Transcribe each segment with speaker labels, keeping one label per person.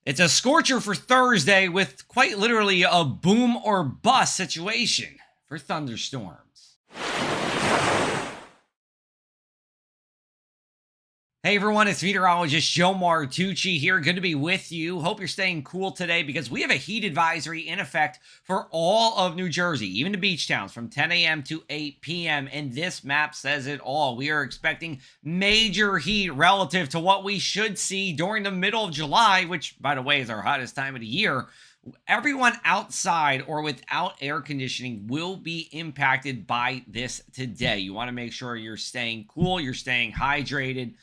Speaker 1: It's a scorcher for Thursday with quite literally a boom or bust situation for thunderstorms. Hey everyone, it's meteorologist Joe Martucci here. Good to be with you. Hope you're staying cool today because we have a heat advisory in effect for all of New Jersey, even the beach towns from 10 a.m. to 8 p.m. And this map says it all. We are expecting major heat relative to what we should see during the middle of July, which, by the way, is our hottest time of the year. Everyone outside or without air conditioning will be impacted by this today. You want to make sure you're staying cool, you're staying hydrated.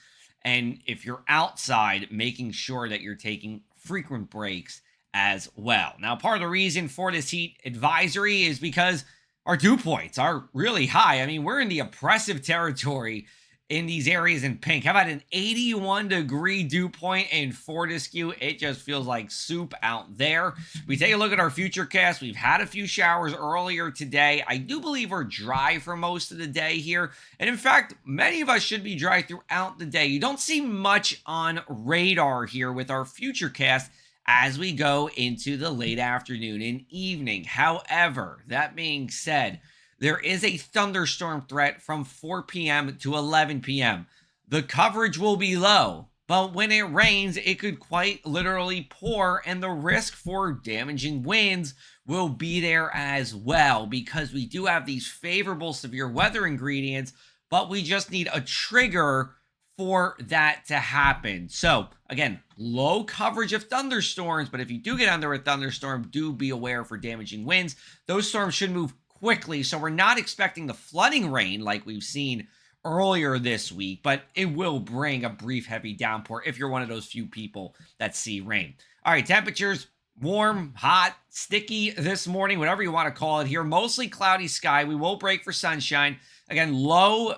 Speaker 1: And if you're outside, making sure that you're taking frequent breaks as well. Now, part of the reason for this heat advisory is because our dew points are really high. I mean, we're in the oppressive territory in these areas in pink. How about an 81-degree dew point in Fortescue? It just feels like soup out there. We take a look at our future cast. We've had a few showers earlier today. I do believe we're dry for most of the day here. And in fact, many of us should be dry throughout the day. You don't see much on radar here with our future cast as we go into the late afternoon and evening. However, that being said, there is a thunderstorm threat from 4 p.m. to 11 p.m. The coverage will be low, but when it rains, it could quite literally pour, and the risk for damaging winds will be there as well because we do have these favorable severe weather ingredients, but we just need a trigger for that to happen. So again, low coverage of thunderstorms, but if you do get under a thunderstorm, do be aware for damaging winds. Those storms should move quickly, so we're not expecting the flooding rain like we've seen earlier this week, but it will bring a brief heavy downpour if you're one of those few people that see rain. All right, temperatures warm, hot, sticky this morning, whatever you want to call it here. Mostly cloudy sky. We will break for sunshine. Again, low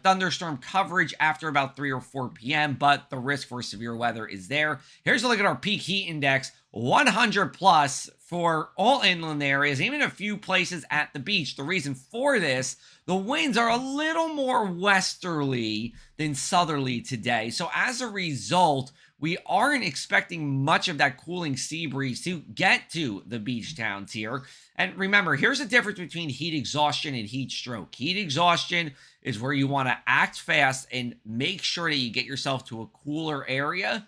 Speaker 1: thunderstorm coverage after about 3 or 4 p.m., but the risk for severe weather is there. Here's a look at our peak heat index, 100 plus for all inland areas, even a few places at the beach. The reason for this, the winds are a little more westerly than southerly today. So as a result, we aren't expecting much of that cooling sea breeze to get to the beach towns here. And remember, here's the difference between heat exhaustion and heat stroke. Heat exhaustion is where you want to act fast and make sure that you get yourself to a cooler area,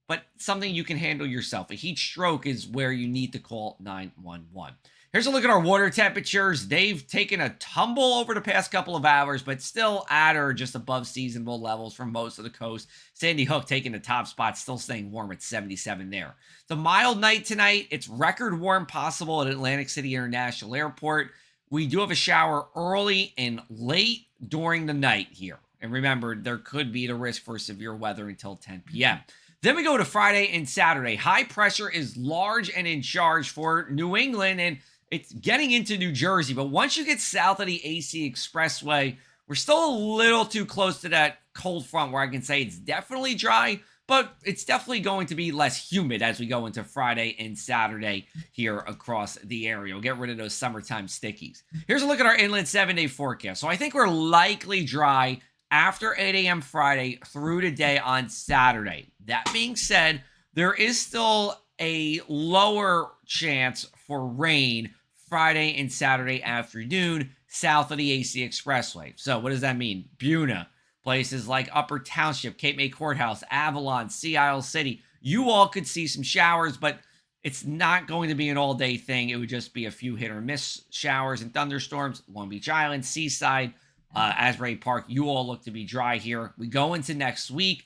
Speaker 1: but something you can handle yourself. A heat stroke is where you need to call 911. Here's a look at our water temperatures. They've taken a tumble over the past couple of hours, but still at or just above seasonable levels for most of the coast. Sandy Hook taking the top spot, still staying warm at 77 there. It's a mild night tonight. It's record warm possible at Atlantic City International Airport. We do have a shower early and late during the night here. And remember, there could be the risk for severe weather until 10 p.m. Then we go to Friday and Saturday. High pressure is large and in charge for New England, and it's getting into New Jersey. But once you get south of the AC Expressway, we're still a little too close to that cold front where I can say it's definitely dry, but it's definitely going to be less humid as we go into Friday and Saturday here across the area. We'll get rid of those summertime stickies. Here's a look at our inland 7-day forecast. So I think we're likely dry after 8 a.m. Friday through today on Saturday. That being said, there is still a lower chance for rain Friday and Saturday afternoon south of the AC Expressway. So what does that mean? Buna, places like Upper Township, Cape May Courthouse, Avalon, Sea Isle City. You all could see some showers, but it's not going to be an all-day thing. It would just be a few hit-or-miss showers and thunderstorms. Long Beach Island, Seaside, Asbury Park, you all look to be dry here. We go into next week.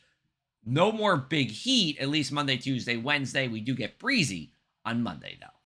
Speaker 1: No more big heat, at least Monday, Tuesday, Wednesday. We do get breezy on Monday, though.